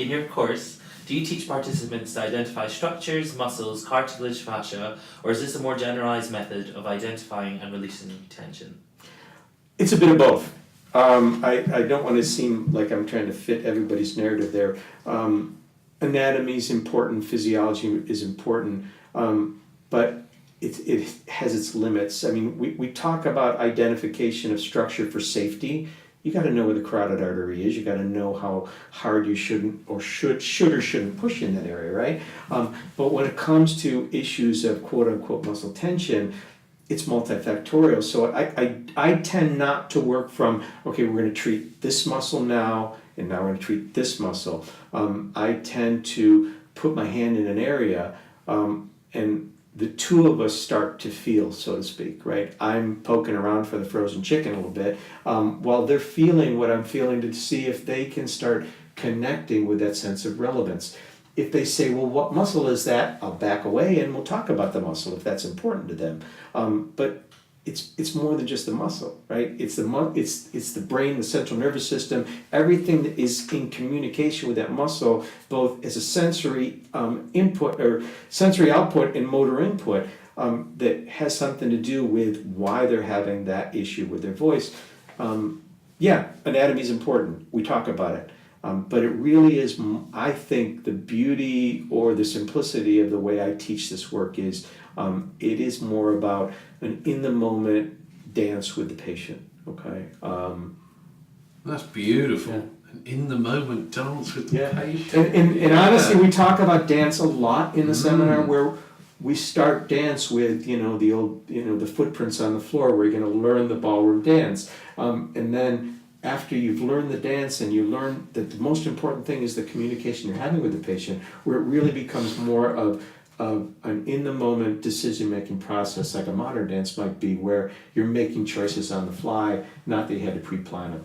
In your course, do you teach participants to identify structures, muscles, cartilage, fascia, or is this a more generalized method of identifying and releasing tension? It's a bit of both. I don't want to seem like I'm trying to fit everybody's narrative there. Anatomy is important, physiology is important, but it has its limits. I mean, we talk about identification of structure for safety. You got to know where the carotid artery is. You got to know how hard you should or shouldn't push in that area, right? But when it comes to issues of quote unquote muscle tension, it's multifactorial. So I tend not to work from, okay, we're going to treat this muscle now, and now we're going to treat this muscle. I tend to put my hand in an area, and the two of us start to feel, so to speak, right? I'm poking around for the frozen chicken a little bit, while they're feeling what I'm feeling to see if they can start connecting with that sense of relevance. If they say, well, what muscle is that? I'll back away and we'll talk about the muscle if that's important to them. But it's more than just the muscle, right? It's the brain, the central nervous system, everything that is in communication with that muscle, both as a sensory input or sensory output and motor input, that has something to do with why they're having that issue with their voice. Yeah, anatomy is important. We talk about it. But it really is, I think, the beauty or the simplicity of the way I teach this work is it is more about an in-the-moment dance with the patient, okay? That's beautiful. Yeah. An in-the-moment dance with the patient. And honestly, we talk about dance a lot in the seminar, where we start dance with, the old, the footprints on the floor, where you're going to learn the ballroom dance. And then after you've learned the dance and you learn that the most important thing is the communication you're having with the patient, where it really becomes more of an in-the-moment decision-making process, like a modern dance might be, where you're making choices on the fly, not that you had to pre-plan them.